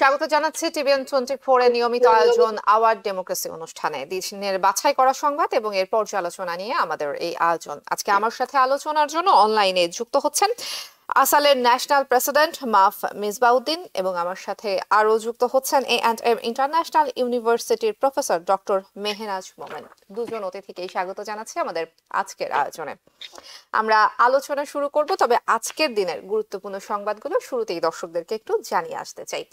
স্বাগত জানাচ্ছি টিভিএন 24 এর নিয়মিত আয়োজন আওয়ার ডেমোক্রেসি অনুষ্ঠানে দিনের বাছাই করা সংবাদ এবং এর পর্যালোচনা নিয়ে আমাদের এই আয়োজন। আজকে আমার সাথে আলোচনার জন্য অনলাইনে যুক্ত হচ্ছেন আসালের ন্যাশনাল প্রেসিডেন্ট মাফ মিসবাউদ্দিন এবং আমার সাথে আরো যুক্ত হচ্ছেন A&M ইন্টারন্যাশনাল ইউনিভার্সিটির প্রফেসর ডক্টর মেহনাজ মোমেন। দুজন অতিথিকেই স্বাগত জানাচ্ছি আমাদের আজকের আয়োজনে। আমরা আলোচনা শুরু করব, তবে আজকের দিনের গুরুত্বপূর্ণ সংবাদগুলো শুরুতেই দর্শকদেরকে একটু জানিয়ে আসতে চাই।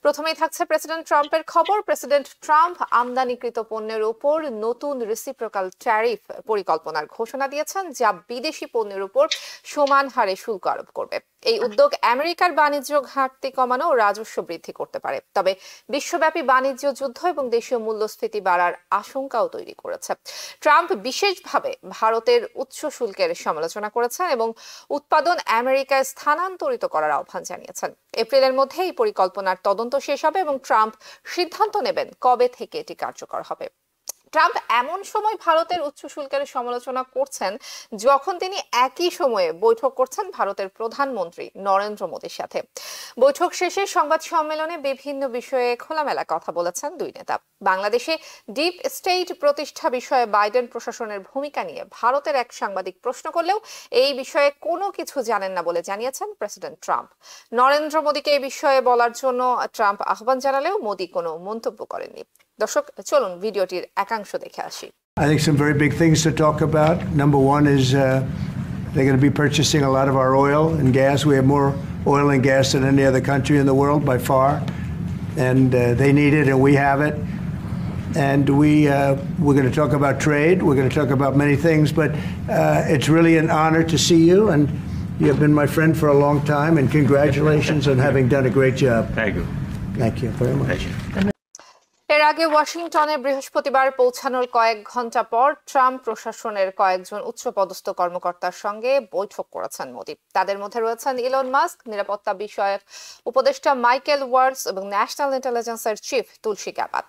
প্রথমেই থাকছে প্রেসিডেন্ট ট্রাম্পের খবর। প্রেসিডেন্ট ট্রাম্প আমদানিকৃত পণ্যের উপর নতুন রেসিপ্রোকাল ট্যারিফ পরিকল্পনার ঘোষণা দিয়েছেন, যা বিদেশি পণ্যের উপর সমান হারে শুল্ক আরোপ করবে। এই উদ্যোগ আমেরিকার বাণিজ্য ঘাটতি কমানো ও রাজস্ব বৃদ্ধি করতে পারে, তবে বিশ্বব্যাপী বাণিজ্য যুদ্ধ এবং দেশীয় মূল্যস্ফীতি বাড়ার আশঙ্কাও তৈরি করেছে। ট্রাম্প বিশেষভাবে ভারতের উচ্চ শুল্কের সমালোচনা করেছেন এবং উৎপাদন আমেরিকায় স্থানান্তরিত করার আহ্বান জানিয়েছেন। এপ্রিলের মধ্যে এই পরিকল্পনার তদন্ত শেষ হবে এবং ট্রাম্প সিদ্ধান্ত নেবেন কবে থেকে এটি কার্যকর হবে। ট্রাম্প এমন সময় ভারতের উচ্চ শুল্কের সমালোচনা করছেন যখন তিনি একই সময়ে বৈঠক করছেন ভারতের প্রধানমন্ত্রী নরেন্দ্র মোদীর সাথে। বৈঠক শেষে সংবাদ সম্মেলনে বিভিন্ন বিষয়ে খোলামেলা কথা বলেছেন দুই নেতা। বাংলাদেশে ডিপ স্টেট প্রতিষ্ঠা বিষয়ে বাইডেন প্রশাসনের ভূমিকা নিয়ে ভারতের এক সাংবাদিক প্রশ্ন করলেও এই বিষয়ে কোনো কিছু জানেন না বলে জানিয়েছেন প্রেসিডেন্ট ট্রাম্প। নরেন্দ্র মোদীকে এই বিষয়ে বলার জন্য ট্রাম্প আহ্বান জানালেও মোদী কোনো মন্তব্য করেননি। দর্শক, চলুন ভিডিওটির একাংশ দেখে আসি। I think some very big things to talk about. Number one is they're going to be purchasing a lot of our oil and gas. We have more oil and gas than any other country in the world by far, and they need it and we have it. And we're going to talk about trade. We're going to talk about many things, but it's really an honor to see you, and you have been my friend for a long time, and congratulations on having done a great job. Thank you. Thank you very much. এর আগে ওয়াশিংটনে বৃহস্পতিবার পৌঁছানোর কয়েক ঘন্টা পর Trump প্রশাসনের কয়েকজন উচ্চপদস্থ কর্মকর্তার সঙ্গে বৈঠক করেছেন মোদী। তাদের মধ্যে রয়েছেন ইলন মাস্ক, নিরাপত্তা বিষয়ক উপদেষ্টা মাইকেল ওয়ার্ডস এবং ন্যাশনাল ইন্টেলিজেন্সের চিফ তুলসী গ্যাবার্ট।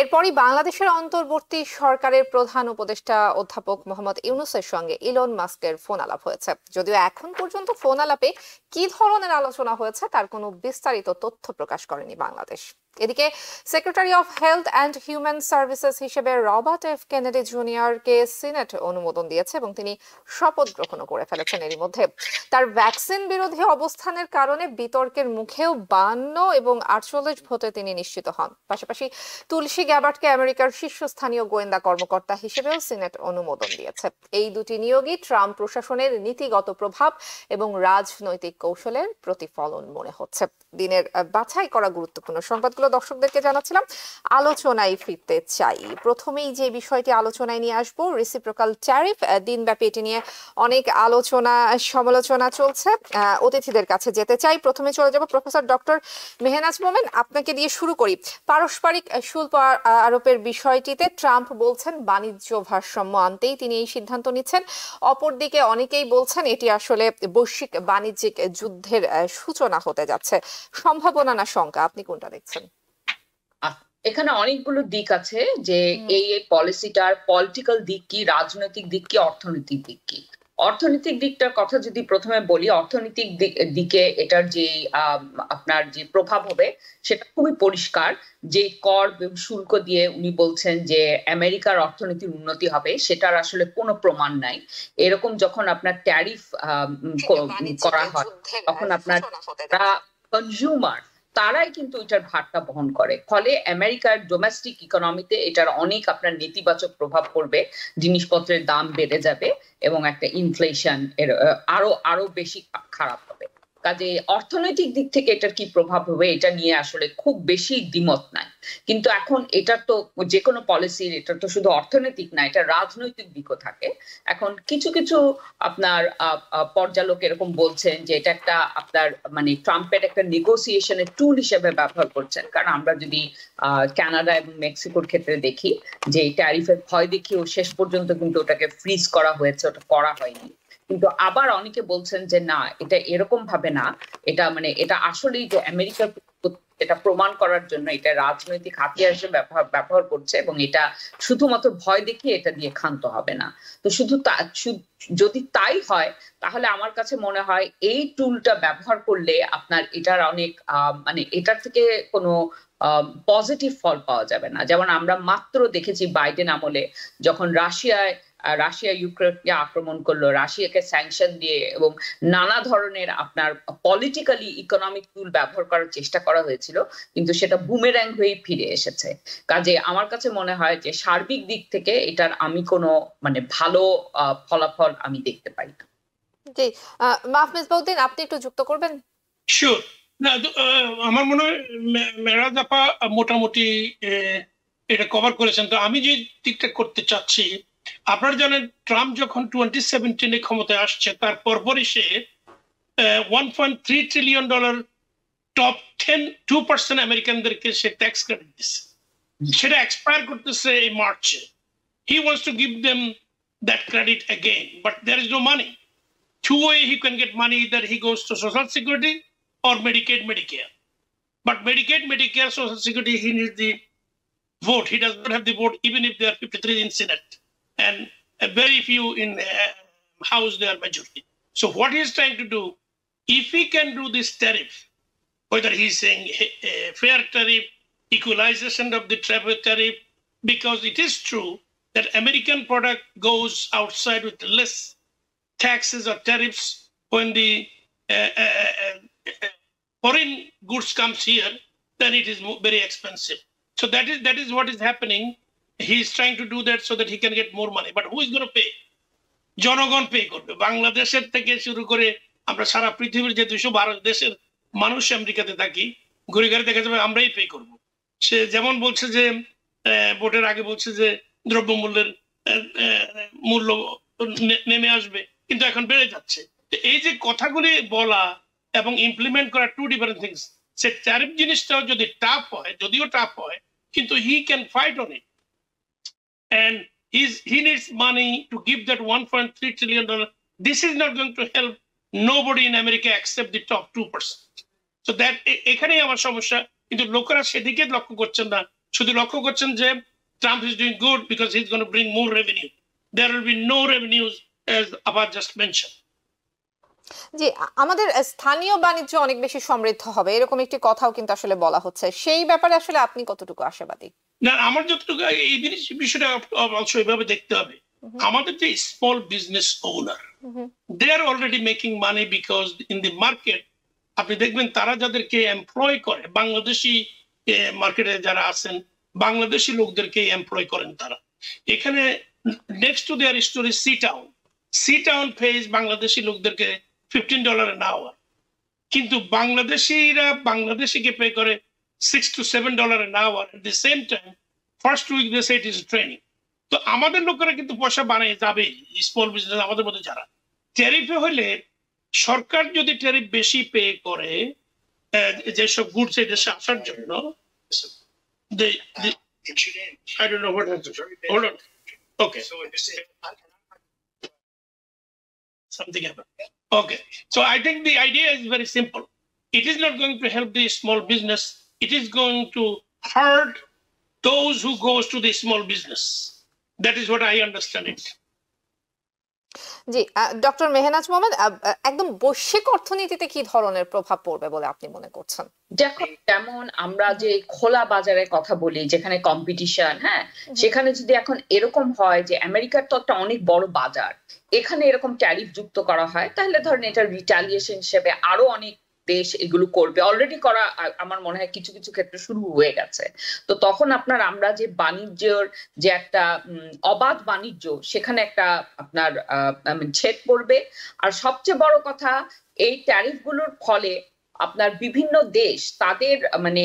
এরপরই বাংলাদেশের অন্তর্বর্তী সরকারের প্রধান উপদেষ্টা অধ্যাপক মোহাম্মদ ইউনূসের সঙ্গে ইলন মাস্কের ফোন আলাপ হয়েছে। যদিও এখন পর্যন্ত ফোন আলাপে কি ধরনের আলোচনা হয়েছে তার কোনো বিস্তারিত তথ্য প্রকাশ করেনি বাংলাদেশ। এদিকে secretary of health and human services হিসেবে রবার্ট এফ কেনেডি জুনিয়রকে সিনেট অনুমোদন দিয়েছে এবং তিনি শপথ গ্রহণও করে ফেলেছেন এরই মধ্যে। তার ভ্যাকসিন বিরোধী অবস্থানের কারণে বিতর্কের মুখেও 52 এবং 48 ভোটে তিনি নিশ্চিত হন। পাশাপাশি তুলসী গ্যাবার্টকে আমেরিকার শীর্ষস্থানীয় গোয়েন্দা কর্মকর্তা হিসেবেও সিনেট অনুমোদন দিয়েছে। এই দুটি নিয়োগই ট্রাম্প প্রশাসনের নীতিগত প্রভাব এবং রাজনৈতিক কৌশলের প্রতিফলন মনে হচ্ছে। দিনের বাছাই করা গুরুত্বপূর্ণ সংবাদগুলো দর্শকদেরকে জানাচ্ছিলাম। আলোচনায় ফিরতে চাই। প্রথমেই যে বিষয়টি আলোচনায় নিয়ে আসবো, রেসিপ্রোকাল ট্যারিফ। দিনব্যাপী এটি নিয়ে অনেক আলোচনা সমালোচনা চলছে। অতিথিদের কাছে যেতে চাই। প্রথমে চলে যাব প্রফেসর ডক্টর মেহনাজ মোমেন, আপনাকে দিয়ে শুরু করি। পারস্পরিক শুল্ক আরোপের বিষয়টিতে ট্রাম্প বলছেন বাণিজ্য ভারসাম্য আনতেই তিনি এই সিদ্ধান্ত নিচ্ছেন। অপরদিকে অনেকেই বলছেন এটি আসলে বৈশ্বিক বাণিজ্যিক যুদ্ধের সূচনা হতে যাচ্ছে। সম্ভাবনা না শঙ্কা, আপনি কোনটা দেখছেন? এখানে অনেকগুলো দিক আছে যে এই পলিসিটার পলিটিক্যাল দিক কি, রাজনৈতিক দিক কি, অর্থনৈতিক দিক কি। অর্থনৈতিক দিকটার কথা যদি প্রথমে বলি, অর্থনৈতিক দিকে এটার যে আপনার যে প্রভাব হবে সেটা খুবই পরিষ্কার। যে কর শুল্ক দিয়ে উনি বলছেন যে আমেরিকার অর্থনীতির উন্নতি হবে, সেটার আসলে কোনো প্রমাণ নাই। এরকম যখন আপনার ট্যারিফ করা হয় তখন আপনার কনজিউমার তারাই কিন্তু এটার ভারটা বহন করে, ফলে আমেরিকার ডোমেস্টিক ইকোনমিতে এটার অনেক আপনার নেতিবাচক প্রভাব পড়বে। জিনিসপত্রের দাম বেড়ে যাবে এবং একটা ইনফ্লেশন এর আরো বেশি খারাপ হবে। কাজে অর্থনৈতিক দিক থেকে এটার কি প্রভাব হবে এটা নিয়ে আসলে খুব বেশি দ্বিমত নাই। কিন্তু এখন এটার তো যে কোনো পলিসির এটা তো শুধু অর্থনৈতিক না, এটা রাজনৈতিক দিকও থাকে। এখন কিছু কিছু আপনার পর্যালোক এরকম বলছেন যে এটা একটা আপনার মানে ট্রাম্পের একটা নেগোসিয়েশনের টুল হিসেবে ব্যবহার করছেন। কারণ আমরা যদি কানাডা এবং মেক্সিকোর ক্ষেত্রে দেখি যে ট্যারিফের ভয় দেখিয়েও শেষ পর্যন্ত কিন্তু ওটাকে ফ্রিজ করা হয়েছে, ওটা করা হয়নি। কিন্তু আবার অনেকে বলছেন যে না, এটা এরকম ভাবে না, এটা মানে এটা আসলেই যে আমেরিকার এটা প্রমাণ করার জন্য এটা রাজনৈতিক হাতিয়ার হিসেবে ব্যবহার করছে, এবং এটা শুধুমাত্র ভয় দেখিয়ে এটা দিয়ে ক্ষান্ত হবে না। তো যদি তাই হয় তাহলে আমার কাছে মনে হয় এই টুলটা ব্যবহার করলে আপনার এটার অনেক মানে এটার থেকে কোনো পজিটিভ ফল পাওয়া যাবে না। যেমন আমরা মাত্র দেখেছি বাইডেন আমলে যখন রাশিয়া ইউক্রেনকে আক্রমণ করলো, রাশিয়াকে স্যাংশন দিয়ে এবং নানা ধরনের আপনার পলিটিক্যালি ইকোনমিক টুল ব্যবহার করার চেষ্টা করা হয়েছিল, কিন্তু সেটা বুমেরাং হয়ে ফিরে এসেছে। কাজে আমার কাছে মনে হয় যে সার্বিক দিক থেকে এটার আমি কোনো মানে ভালো ফলাফল আমি দেখতে পাই না। জি, মাহফুজ বাউদ্দিন, আপনি একটু যুক্ত করবেন? শিওর। না, আমার মনে হয় মেরাজ আপা মোটামুটি এটা কভার করেছেন। তো আমি যে দিকটা করতে চাচ্ছি, আপনারা জানেন ট্রাম্প যখন 2017 ক্ষমতায় আসছে তার পরপরই সে $1.3 ট্রিলিয়ন টপ 2% আমেরিকানদেরকে সে ট্যাক্স ক্রেডিট দিচ্ছে। সেটা এক্সপায়ার করতেছে এই মার্চে। He wants to give them that credit again, but there is no money. Two ways he can get money, either he goes to Social Security or Medicaid, Medicare. But Medicaid, Medicare, Social Security, he needs the vote. He does not have the vote, even if there are 53 in Senate and very few in House, they are majority. So what he is trying to do, if he can do this tariff, whether he's saying fair tariff, equalization of the travel tariff, because it is true that American product goes outside with less taxes or tariffs when the foreign goods comes here, then it is very expensive. So that is what is happening. He is trying to do that so that he can get more money. But who is going to pay? জনগণ pay করবে। বাংলাদেশের থেকে শুরু করে আমরা সারা পৃথিবীর যে 212 দেশের মানুষ আমেরিকাতে থাকি, ঘুরে ঘুরে দেখা যাবে আমরাই পে করব। সে যেমন বলছে যে ভোটের আগে বলছে যে দ্রব্যমূল্যের মূল্য নেমে আসবে, কিন্তু এখন বেড়ে যাচ্ছে। এই যে কথাগুলি বলা এবং ইমপ্লিমেন্ট করা টু ডিফারেন্ট থিংস। সে ট্যারিফ জিনিসটাও যদি টাফ হয়, যদিও টাফ হয়, কিন্তু he can fight on it, and he needs money to give that $1.3 trillion. This is not going to help nobody in America except the top 2%. So that এখানেই আমার সমস্যা। কিন্তু লোকেরা সেদিকে লক্ষ্য করছেন না, শুধু লক্ষ্য করছেন যে Trump is doing good because he's going to bring more revenue. There will be no revenues, as Abad just mentioned. জি, আমাদের স্থানীয় বাণিজ্য অনেক বেশি সমৃদ্ধ হবে, এরকম একটি কথাও কিন্তু আসলে বলা হচ্ছে। সেই ব্যাপারে আসলে আপনি কতটুকু আশাবাদী? না, আমার যতটুকু এই বিষয়টা অবশ্যই এভাবে দেখতে হবে। আমাদের যে small business owner, they are already making money because in the market আপনি দেখবেন তারা যাদেরকে এমপ্লয় করে, বাংলাদেশি মার্কেটে যারা আছেন বাংলাদেশি লোকদেরকে এমপ্লয় করেন তারা। এখানে next to their story C Town pays Bangladeshi লোকদেরকে $15 an hour, কিন্তু বাংলাদেশিরা বাংলাদেশিকে পে করে $6 to $7 an hour. At the same time, first week they say it is training. তো আমাদের লোকেরা কিন্তু পয়সা বানায় যাবে স্মল বিজনেস আমাদের মধ্যে যারা। ট্যারিফে হলে সরকার যদি ট্যারিফ বেশি পে করে যেসব গুডস এই দেশে আসার জন্য, I don't know what hold on. Okay. Something happened. Okay. So I think the idea is very simple. It is not going to help the small business. It is going to hurt those who goes to the small business. That is what I understand it. G, doctor Mehnaz Mohammad, একদম বৈশ্বিক অর্থনীতিতে কি ধরনের প্রভাব পড়বে বলে আপনি মনে করছেন? যেমন আমরা যে খোলা বাজারের কথা বলি, যেখানে কম্পিটিশন, হ্যাঁ, সেখানে যদি এখন এরকম হয় যে আমেরিকার তো একটা অনেক বড় বাজার, এখানে এরকম ট্যারিফ যুক্ত করা হয়, তাহলে ধরেন এটা রিটালিয়েশন হিসেবে আরো অনেক দেশ এগুলো করবে। অলরেডি করা আমার মনে হয় কিছু কিছু ক্ষেত্রে শুরু হয়ে গেছে। তো তখন আমরা যে বাণিজ্যের যে একটা অবাধ বাণিজ্য, সেখানে একটা আপনার ছেদ পড়বে। আর সবচেয়ে বড় কথা, এই ট্যারিফ গুলোর ফলে আপনার বিভিন্ন দেশ তাদের মানে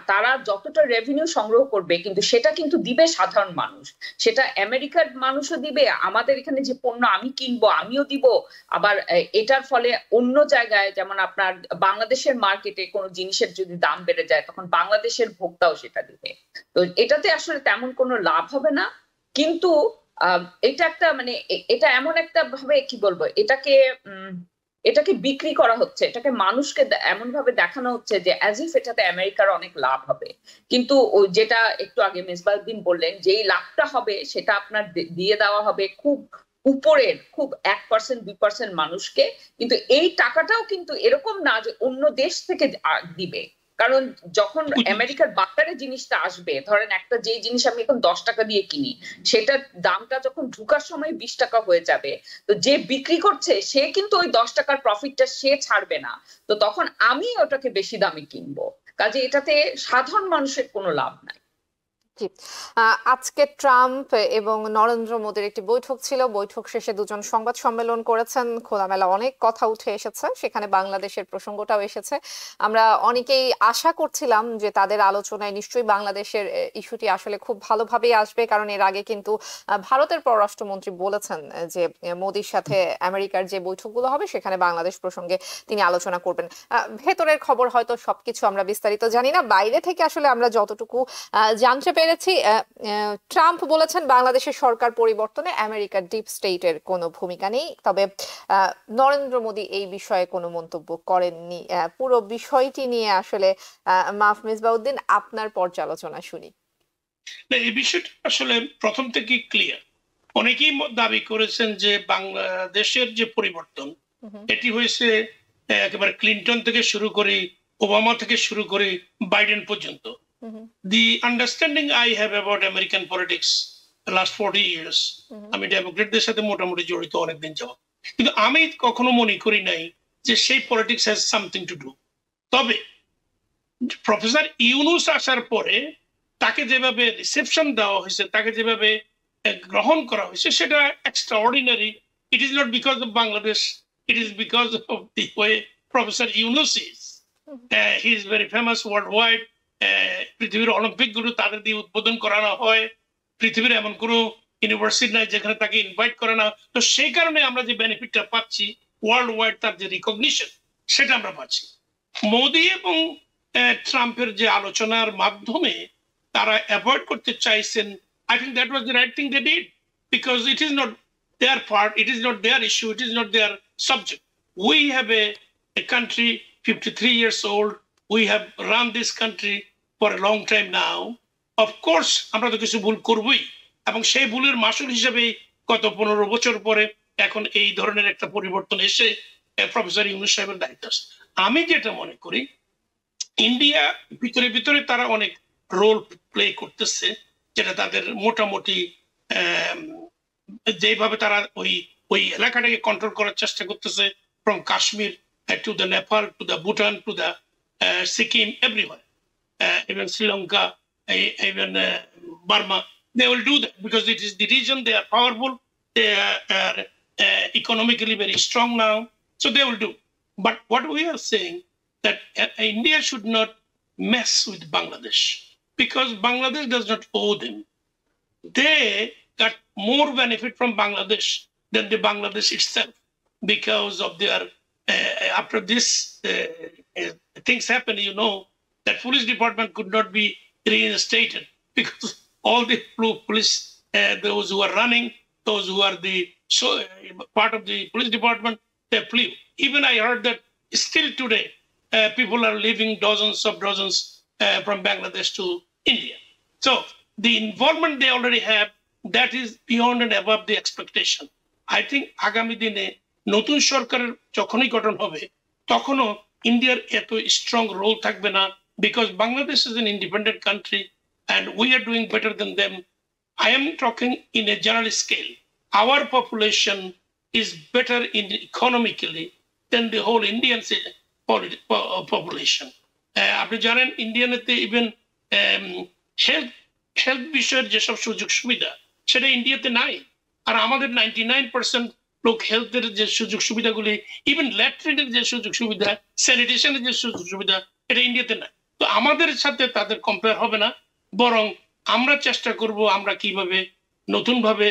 তারা যতটা রেভিনিউ সংগ্রহ করবে, কিন্তু সেটা কিন্তু দিবে সাধারণ মানুষ, সেটা আমেরিকার মানুষও দিবে, আমাদের এখানে যে পণ্য আমি কিনবো আমিও দিব। আবার এটার ফলে অন্য জায়গায় যেমন আপনার বাংলাদেশের মার্কেটে কোনো জিনিসের যদি দাম বেড়ে যায়, তখন বাংলাদেশের ভোক্তাও সেটা দিবে। তো এটাতে আসলে তেমন কোনো লাভ হবে না। কিন্তু এটা একটা মানে এটা এমন একটা ভাবে কি বলবো, এটাকে এটাকে বিক্রি করা হচ্ছে, এটাকে মানুষকে এমন ভাবে দেখানো হচ্ছে যে অ্যাজ ইফ এটাতে আমেরিকার অনেক লাভ হবে। কিন্তু ওই যেটা একটু আগে মিসবাউদ্দিন বললেন, যেই লাভটা হবে সেটা আপনার দিয়ে দেওয়া হবে খুব উপরের, খুব 1% 2% মানুষকে। কিন্তু এই টাকাটাও কিন্তু এরকম না যে অন্য দেশ থেকে দিবে, কারণ যখন আমেরিকার বাজারে জিনিসটা আসবে, ধরেন একটা যে জিনিস আমি এখন 10 টাকা দিয়ে কিনি, সেটার দামটা যখন ঢুকার সময় 20 টাকা হয়ে যাবে, তো যে বিক্রি করছে সে কিন্তু ওই 10 টাকার প্রফিটটা সে ছাড়বে না, তো তখন আমি ওটাকে বেশি দামে কিনবো। কাজে এটাতে সাধারণ মানুষের কোনো লাভ নাই। জি। আজকে ট্রাম্প এবং নরেন্দ্র মোদীর একটি বৈঠক ছিল, বৈঠক শেষে দুজন সংবাদ সম্মেলন করেছেন, খোলামেলা অনেক কথা উঠে এসেছে, সেখানে বাংলাদেশের প্রসঙ্গটাও এসেছে। আমরা অনেকেই আশা করছিলাম যে তাদের আলোচনায় নিশ্চয়ই বাংলাদেশের ইস্যুটি আসলে খুব ভালোভাবেই আসবে, কারণ এর আগে কিন্তু ভারতের পররাষ্ট্রমন্ত্রী বলেছেন যে মোদীর সাথে আমেরিকার যে বৈঠকগুলো হবে সেখানে বাংলাদেশ প্রসঙ্গে তিনি আলোচনা করবেন। ভেতরের খবর হয়তো সবকিছু আমরা বিস্তারিত জানি না, বাইরে থেকে আসলে আমরা যতটুকু জানতে পেরেছি, ট্রাম্প বলেছেন বাংলাদেশের সরকার পরিবর্তনে আমেরিকার ডিপ স্টেটের কোনো ভূমিকা নেই, তবে নরেন্দ্র মোদী এই বিষয়ে কোনো মন্তব্য করেননি। পুরো বিষয়টি নিয়ে আসলে মিসবাউদ্দিন, আপনার পর্যালোচনা শুনি। এই বিষয়টা আসলে প্রথম থেকে ক্লিয়ার। অনেকেই দাবি করেছেন যে বাংলাদেশের যে পরিবর্তন এটি হয়েছে একেবারে ক্লিন্টন থেকে শুরু করে, ওবামা থেকে শুরু করে বাইডেন পর্যন্ত। The understanding I have about American politics the last 40 years, আমি ডেমোক্রেটদের সাথে মোটামুটি জড়িত অনেকদিন যাবত, কিন্তু আমি কখনো মনে করি নাই যে সেই politics has something to do. তবে প্রফেসর ইউনুস আসার পরে তাকে যেভাবে রিসেপশন দেওয়া হয়েছে, তাকে যেভাবে গ্রহণ করা হয়েছে, সেটা extra ordinary. It is not because of Bangladesh, it is because of the way professor Yunus is. He is very famous world wide. পৃথিবীর অলিম্পিক গুলো তাদের দিয়ে উদ্বোধন করানো হয়, পৃথিবীর এমন কোনো ইউনিভার্সিটি নাই যেখানে তাকে ইনভাইট করে না। তো সেই কারণে আমরা যে বেনিফিটটা পাচ্ছি ওয়ার্ল্ড ওয়াইড, তার যে রিকগনিশন সেটা আমরা পাচ্ছি। মোদি এবং ট্রাম্পের যে আলোচনার মাধ্যমে তারা অ্যাভয়েড করতে চাইছেন, I think that was the right thing they did, because it is not their part, it is not their issue, it is not their subject. We have a country 53 years old. We have run this country for a long time now. Of course, আমরা তো কিছু ভুল করবই, এবং সেই ভুলের মাসুল হিসেবে গত 15 বছর পরে এখন এই ধরনের একটা পরিবর্তন এসে প্রফেসর ইউনুস সাহেবের দায়িত্ব। আমি যেটা মনে করি, ইন্ডিয়া ভিতরে ভিতরে তারা অনেক রোল প্লে করতেছে, যেটা তাদের মোটামুটি যেভাবে তারা ওই এলাকাটাকে কন্ট্রোল করার চেষ্টা করতেছে, from Kashmir to the Nepal, to the Bhutan, to the Sikkim, everywhere, even Sri Lanka, even Burma. They will do that because it is the region. They are powerful. They are economically very strong now, so they will do. But what we are saying that India should not mess with Bangladesh, because Bangladesh does not owe them. They got more benefit from Bangladesh than the Bangladesh itself because of their after this things happen, you know, that police department could not be reinstated because all the police, those who are running, those who are the part of the police department, they flew. Even I heard that still today people are leaving dozens from Bangladesh to India. So the involvement they already have, that is beyond and above the expectation. I think agami dine নতুন সরকারের যখনই গঠন হবে তখনও ইন্ডিয়ার এত strong role থাকবে না, because Bangladesh is an independent country and we are doing better than them. I am talking in a general scale. Our population is better in economically than the whole Indian population. আপনি জানেন ইন্ডিয়ানেতে even health বিষয়ের যেসব সুযোগ সুবিধা সেটা ইন্ডিয়াতে নাই, আর আমাদের 99% লোক হেলথের যে সুযোগ সুবিধাগুলি, ইভেন ল্যাট্রিনের যে সুযোগ সুবিধা, স্যানিটেশনের যে সুযোগ সুবিধা, এটা ইন্ডিয়াতে নাই। তো আমাদের সাথে তাদের কম্পেয়ার হবে না, বরং আমরা চেষ্টা করব আমরা কিভাবে নতুন ভাবে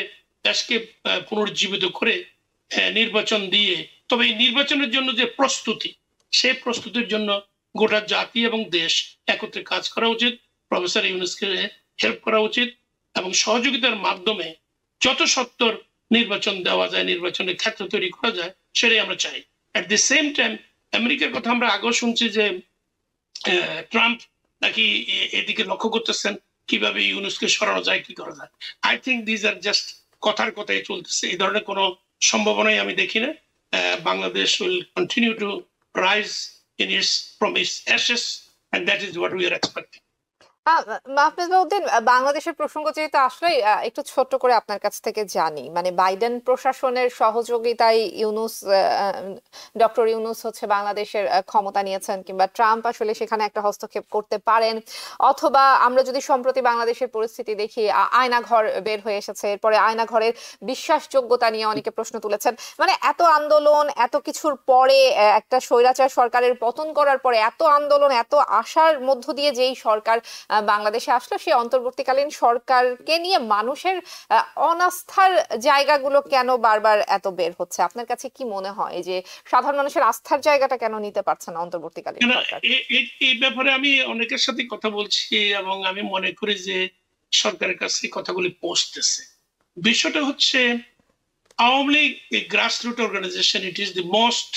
দেশকে পুনর্জীবিত করে নির্বাচন দিয়ে, তবে এই নির্বাচনের জন্য যে প্রস্তুতি, সেই প্রস্তুতির জন্য গোটা জাতি এবং দেশ একত্রে কাজ করা উচিত। প্রফেসর ইউনুসকে হেল্প করা উচিত এবং সহযোগিতার মাধ্যমে যত সত্তর নির্বাচন দেওয়া যায়, নির্বাচনের ক্ষেত্র তৈরি করা যায়, সেটাই আমরা চাই। অ্যাট দ্য সেম টাইম আমেরিকার কথা আমরা আগেও শুনছি যে ট্রাম্প নাকি এদিকে লক্ষ্য করতেছেন কিভাবে ইউনুসকে সরানো যায়, কি করা যায়। I think these are just কথার কথাই চলতেছে, এই ধরনের কোনো সম্ভাবনাই আমি দেখি না। Bangladesh will continue to rise in its from its ashes and that is what we are expecting. Mahfuz Uddin, বাংলাদেশের প্রসঙ্গ যেহেতু আসলেই একটু ছোট্ট করে আপনার কাছ থেকে জানি, মানে বাইডেন প্রশাসনের সহযোগিতায় ডক্টর ইউনূস হচ্ছে বাংলাদেশের ক্ষমতা নিয়েছেন, কিংবা ট্রাম্প আসলে সেখানে একটা হস্তক্ষেপ করতে পারেন, অথবা আমরা যদি সম্প্রতি বাংলাদেশের পরিস্থিতি দেখি, আয়নাঘর বের হয়ে এসেছে, এরপরে আয়নাঘরের বিশ্বাসযোগ্যতা নিয়ে অনেকে প্রশ্ন তুলেছেন। মানে এত আন্দোলন, এত কিছুর পরে, একটা স্বৈরাচার সরকারের পতন করার পরে এত আন্দোলন, এত আশার মধ্য দিয়ে যেই সরকার বাংলাদেশে আসলো, সেই অন্তর্বর্তীকালীন সরকারকে নিয়ে মানুষের অনাস্থার জায়গাগুলো কেন বারবার এত বের হচ্ছে? আপনার কাছে কি মনে হয় যে সাধারণ মানুষের আস্থার জায়গাটা কেন নিতে পারছে না অন্তর্বর্তীকালীন সরকার? এই ব্যাপারে আমি অনেকের সাথে কথা বলছি এবং আমি মনে করি যে সরকারের কাছে কথাগুলি পৌঁছতেছে। বিষয়টা হচ্ছে Awami League a grassroots organization, it is the most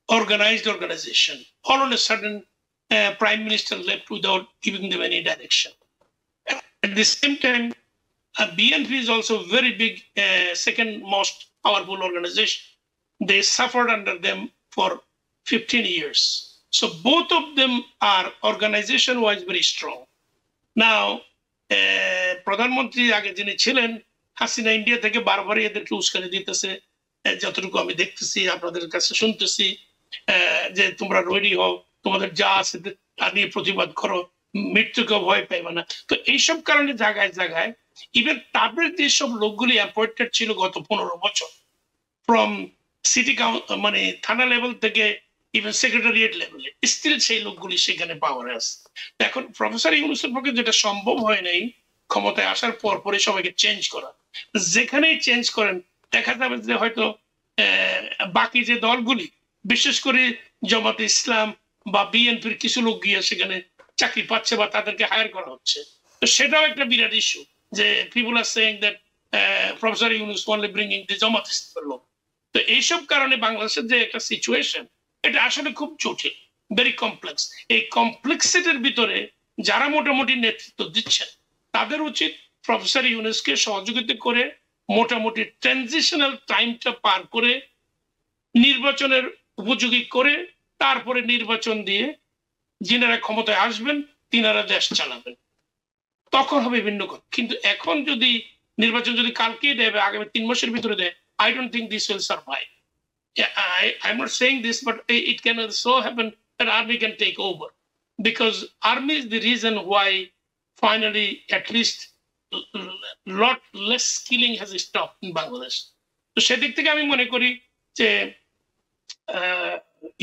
organized organization. All on a sudden prime minister left without giving them any direction. At the same time, BNP is also very big, second most powerful organization. They suffered under them for 15 years. So both of them are organization-wise very strong. Now, প্রধানমন্ত্রী আগে যিনি ছিলেন Hasina, India থেকে বারবারই এদেরকে উস্কানি দিতেছে, যতটুকু আমি দেখতেছি, আপনাদের কাছে শুনতেছি, যে তোমরা রেডি হও, তোমাদের যা আছে তা নিয়ে প্রতিবাদ করো, মৃত্যুকে ভয় পাইবে না। তো এইসব কারণে জায়গায় জায়গায় ইভেন তাদের যেসব লোকগুলি অ্যাপয়েন্টেড ছিল গত 15 বছর, ফ্রম সিটি মানে থানা লেভেল থেকে ইভেন সেক্রেটারিয়েট লেভেলে, স্টিল সেই লোকগুলি সেখানে পাওয়ারে আছে। এখন প্রফেসর ইউনূসের পক্ষে যেটা সম্ভব হয় নাই ক্ষমতায় আসার পর পরে সবাইকে চেঞ্জ করা, যেখানেই চেঞ্জ করেন দেখা যাবে যে হয়তো বাকি যে দলগুলি, বিশেষ করে জামাতে ইসলাম বা বিএনপির কিছু লোক গিয়ে সেখানে চাকরি পাচ্ছে বা তাদেরকে হায়ার করা হচ্ছে। তো সেটাও একটা বিরাট ইস্যু যে people are saying that professor Yunus only bringing the Jamaat ইসলামের লোক। তো এইসব কারণে বাংলাদেশের যে একটা সিচুয়েশন, এটা আসলে খুব জটিল, ভেরি কমপ্লেক্স। এই কমপ্লেক্সিটির ভিতরে যারা মোটামুটি নেতৃত্ব দিচ্ছেন তাদের উচিত প্রফেসর ইউনূসকে সহযোগিতা করে মোটামুটি ট্রানজিশনাল টাইমটা পার করে নির্বাচনের উপযোগী করে তারপরে নির্বাচন দিয়ে যিনারা ক্ষমতায় আসবেন তিনারা দেশ চালাবেন, তখন হবে ভিন্ন কথা। কিন্তু এখন যদি নির্বাচন যদি কালকেই দেবে, আগামী 3 মাসের ভিতরে দেয়, I don't think this will survive. I'm not saying this, but it can also happen that army can take over, because army is the reason why finally at least lot less killing has stopped in Bangladesh. তো সেদিক থেকে আমি মনে করি যে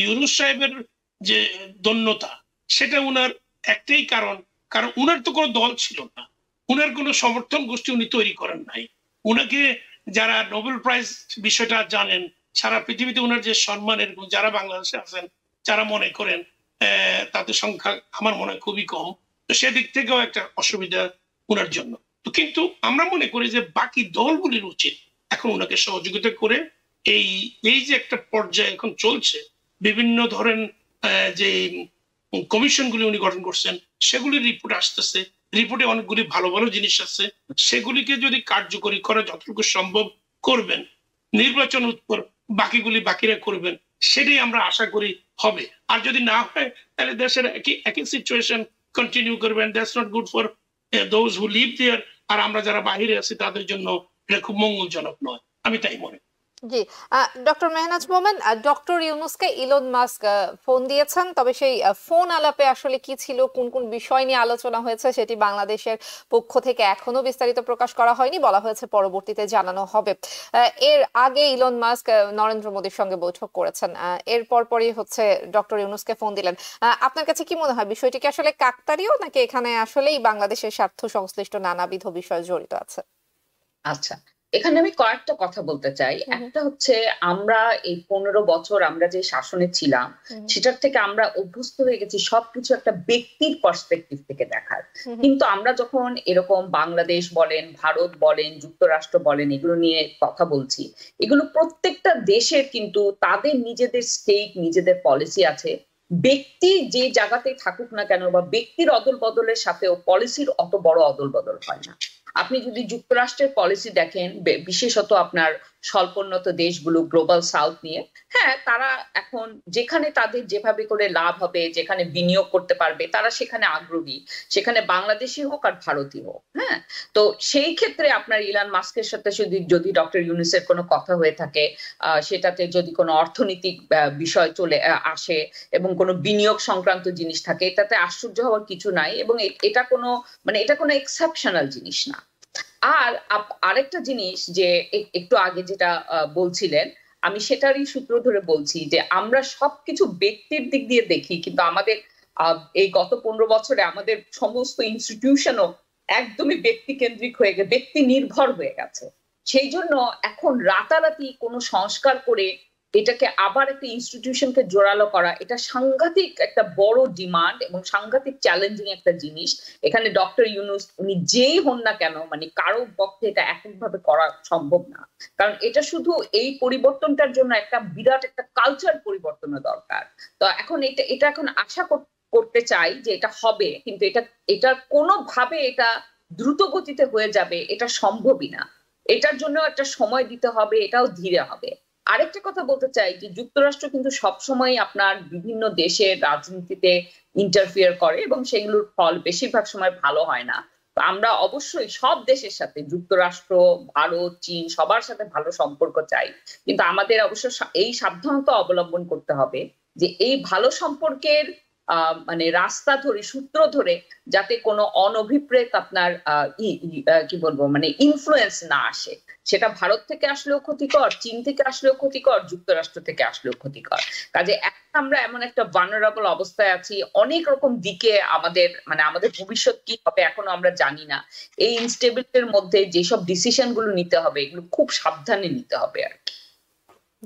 ইউনূস সাহেবের যে দন্যতা, সেটা উনার একটাই কারণ উনার তো কোনো দল ছিল না, উনার কোনো সমর্থন গোষ্ঠী উনি তৈরি করেন নাই। উনাকে যারা নোবেল প্রাইজ বিষয়টা জানেন, সারা পৃথিবীতে উনার যে সম্মান, এরকম যারা বাংলাদেশে আছেন যারা মনে করেন, তাদের সংখ্যা আমার মনে হয় খুবই কম। তো সেদিক থেকেও একটা অসুবিধা উনার জন্য। তো কিন্তু আমরা মনে করি যে বাকি দলগুলির উচিত এখন উনাকে সহযোগিতা করে এই যে একটা পর্যায়ে এখন চলছে, বিভিন্ন ধরেন যে কমিশনগুলি উনি গঠন করছেন, সেগুলির রিপোর্ট আসতেছে, রিপোর্টে অনেকগুলি ভালো ভালো জিনিস আছে, সেগুলিকে যদি কার্যকরী করা যতটুকু সম্ভব করবেন, নির্বাচন উত্তর বাকিগুলি বাকিরা করবেন, সেটাই আমরা আশা করি হবে। আর যদি না হয় তাহলে দেশের একই সিচুয়েশন কন্টিনিউ করবেন। That's not good for those who live there. আর আমরা যারা বাইরে আছি তাদের জন্য এটা খুব মঙ্গলজনক নয়, আমি তাই মনে করি। জি, ডক্টর মেহনাজ মোমেন, ডক্টর ইউনূসকে ইলন মাস্ক ফোন দিয়েছেন, তবে সেই ফোন আলাপে আসলে কি ছিল, কোন কোন বিষয় নিয়ে আলোচনা হয়েছে, সেটি বাংলাদেশের পক্ষ থেকে এখনো বিস্তারিত প্রকাশ করা হয়নি, বলা হয়েছে পরবর্তীতে জানানো হবে। এর আগে ইলন মাস্ক নরেন্দ্র মোদীর সঙ্গে বৈঠক করেছেন, এর পরপরই হচ্ছে ডক্টর ইউনূসকে ফোন দিলেন। আপনার কাছে কি মনে হয়, বিষয়টি কি আসলে কাকতালীয়, নাকি এখানে আসলেই বাংলাদেশের স্বার্থ সংশ্লিষ্ট নানাবিধ বিষয় জড়িত আছে? আচ্ছা, এখানে আমি কয়েকটা কথা বলতে চাই। একটা হচ্ছে আমরা এই 15 বছর আমরা যে শাসনে ছিলাম সেটার থেকে আমরা অভ্যস্ত হয়ে গেছি সবকিছু একটা ব্যক্তির পার্সপেক্টিভ থেকে দেখার। কিন্তু আমরা যখন এরকম বাংলাদেশ বলেন, ভারত বলেন, যুক্তরাষ্ট্র বলেন, এগুলো নিয়ে কথা বলছি, এগুলো প্রত্যেকটা দেশের কিন্তু তাদের নিজেদের স্টেট, নিজেদের পলিসি আছে। ব্যক্তি যে জায়গাতেই থাকুক না কেন বা ব্যক্তির অদল বদলের সাথেও পলিসির অত বড় অদল বদল হয় না। আপনি যদি যুক্তরাষ্ট্রের পলিসি দেখেন, বিশেষত আপনার স্বল্পোন্নত দেশগুলো, গ্লোবাল সাউথ নিয়ে, হ্যাঁ তারা এখন যেখানে তাদের যেভাবে করে লাভ হবে, যেখানে বিনিয়োগ করতে পারবে, তারা সেখানে আগ্রহী, সেখানে বাংলাদেশি হোক আর ভারতীয় হোক। হ্যাঁ, তো সেই ক্ষেত্রে আপনার ইলান মাস্কের সাথে যদি ডক্টর ইউনূসের কোনো কথা হয়ে থাকে, সেটাতে যদি কোনো অর্থনৈতিক বিষয় চলে আসে এবং কোনো বিনিয়োগ সংক্রান্ত জিনিস থাকে, এটাতে আশ্চর্য হওয়ার কিছু নাই এবং এটা কোনো এক্সেপশনাল জিনিস না। আর আরেকটা জিনিস যে একটু আগে যেটা বলছিলেন, আমি সেটারই সূত্র ধরে বলছি যে আমরা সবকিছু ব্যক্তির দিক দিয়ে দেখি, কিন্তু আমাদের এই গত 15 বছরে আমাদের সমস্ত ইনস্টিটিউশনও একদমই ব্যক্তি কেন্দ্রিক হয়ে গেছে, ব্যক্তি নির্ভর হয়ে গেছে। সেই জন্য এখন রাতারাতি কোনো সংস্কার করে এটাকে আবার একটা ইনস্টিটিউশনকে জোরালো করা, এটা সাংঘাতিক একটা বড় ডিমান্ড এবং সাংঘাতিক চ্যালেঞ্জিং একটা জিনিস। এখানে ডক্টর ইউনূস উনি যেই হন না কেন, মানে কারো পক্ষে এটা এককভাবে করা সম্ভব না, কারণ এটা শুধু এই পরিবর্তনটার জন্য একটা বিরাট একটা কালচার পরিবর্তনের দরকার। তো এখন এটা এখন আশা করতে চাই যে এটা হবে, কিন্তু এটা কোনোভাবে এটা দ্রুত গতিতে হয়ে যাবে এটা সম্ভবই না। এটার জন্য একটা সময় দিতে হবে, এটাও ধীরে হবে। আরেকটা কথা বলতে চাই যে যুক্তরাষ্ট্র কিন্তু সবসময় আপনার বিভিন্ন দেশের রাজনীতিতে ইন্টারফিয়ার করে এবং সেগুলোর ফল বেশিরভাগ সময় ভালো হয় না। তো আমরা অবশ্যই সব দেশের সাথে, যুক্তরাষ্ট্র, ভারত, চীন, সবার সাথে ভালো সম্পর্ক চাই, কিন্তু আমাদের অবশ্য এই সাবধানতা অবলম্বন করতে হবে যে এই ভালো সম্পর্কের মানে রাস্তা ধরে, সূত্র ধরে যাতে কোনো অনভিপ্রেত আপনার কি বলবো মানে ইনফ্লুয়েন্স না আসে। সেটা ভারত থেকে আসলেও ক্ষতিকর, চীন থেকে আসলেও ক্ষতিকর, যুক্তরাষ্ট্র থেকে আসলেও ক্ষতিকর। কাজে আমরা এমন একটা ভালনারেবল অবস্থায় আছি, অনেক রকম দিকে আমাদের ভবিষ্যৎ কি হবে এখনো আমরা জানি না। এই ইনস্টেবিলিটির মধ্যে যেসব ডিসিশন গুলো নিতে হবে এগুলো খুব সাবধানে নিতে হবে আর কি।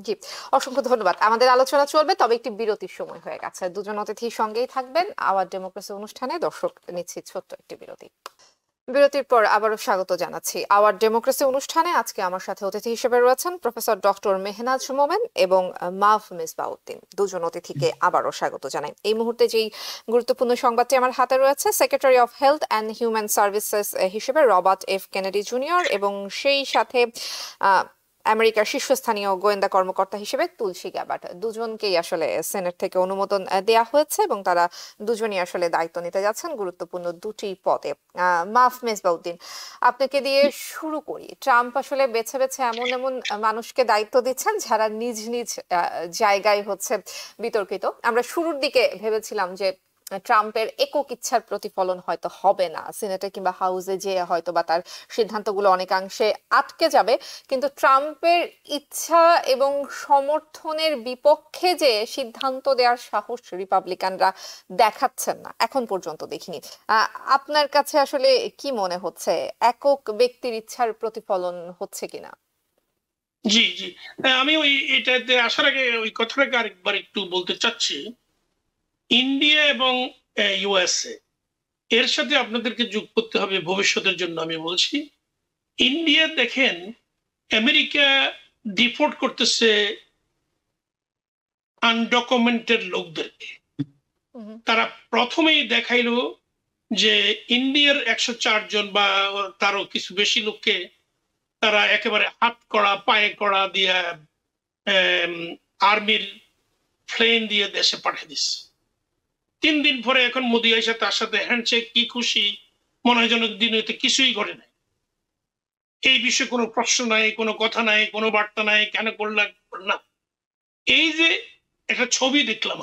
জি, অসংখ্য ধন্যবাদ। আমাদের আলোচনা চলবে, তবে একটি বিরতির সময় হয়ে গেছে। দুজন অতিথি সঙ্গেই থাকবেন আওয়ার ডেমোক্রেসি অনুষ্ঠানে। দর্শক, নিচ্ছি ছোট্ট একটি বিরতি। বিরতির পর আবারও স্বাগত জানাচ্ছি আওয়ার ডেমোক্রেসি অনুষ্ঠানে। আজকে আমার সাথে অতিথি হিসেবে রয়েছেন প্রফেসর ডক্টর মেহনাজ মোমেন এবং মাহফ মিসবাউদ্দিন। দুজন অতিথিকে আবারও স্বাগত জানাই। এই মুহূর্তে যেই গুরুত্বপূর্ণ সংবাদটি আমার হাতে রয়েছে, secretary of health and human services হিসেবে রবার্ট এফ কেনেডি জুনিয়র এবং সেই সাথে আমেরিকার শীর্ষস্থানীয় গোয়েন্দা কর্মকর্তা হিসেবে তুলসী গ্যাবার্ট, দুজনকেই আসলে সেনেট থেকে অনুমোদন দেয়া হয়েছে এবং তারা দুজনই আসলে দায়িত্ব নিতে যাচ্ছেন গুরুত্বপূর্ণ দুটি পদে। মাহফ মিসবাউদ্দিন, আপনাকে দিয়ে শুরু করি। ট্রাম্প আসলে বেছে বেছে এমন এমন মানুষকে দায়িত্ব দিচ্ছেন যারা নিজ নিজ জায়গায় হচ্ছে বিতর্কিত। আমরা শুরুর দিকে ভেবেছিলাম যে ট্রাম্পের একক ইচ্ছার প্রতিফলন হয়তো হবে না, সিনেটে কিংবা হাউসে যে হয়তো বা তার সিদ্ধান্তগুলো অনেকাংশে আটকে যাবে, কিন্তু ট্রাম্পের ইচ্ছা এবং সমর্থনের বিপক্ষে যে সিদ্ধান্ত দেওয়ার সাহস রিপাবলিকানরা দেখাচ্ছেন না, এখন পর্যন্ত দেখিনি। আপনার কাছে আসলে কি মনে হচ্ছে, একক ব্যক্তির ইচ্ছার প্রতিফলন হচ্ছে কিনা? জি জি, আমি এটাতে আসার আগে ওই কথাটাকে আরেকবার একটু বলতে চাচ্ছি। ইন্ডিয়া এবং ইউএসএ এর সাথে আপনাদেরকে যোগ করতে হবে ভবিষ্যতের জন্য। আমি বলছি, ইন্ডিয়া দেখেন আমেরিকা ডিপোর্ট করতেছে আনডকুমেন্টেড লোকদেরকে। তারা প্রথমেই দেখাইলো যে ইন্ডিয়ার 104 জন বা তারও কিছু বেশি লোককে তারা একেবারে হাত করা পায়ে করা দিয়ে আর্মির প্লেন দিয়ে দেশে পাঠিয়ে দিচ্ছে। 3 দিন পরে এখন মোদি এসে তার সাথে হ্যান্ডশেক, কি খুশি, মনে হয় যেন দিন হইতে কিছুই ঘটে নাই। এই বিষয়ে কোনো প্রশ্ন নাই, কোনো কথা নাই, কোনো বার্তা নাই, কেন করলাম না। এই যে একটা ছবি দেখলাম,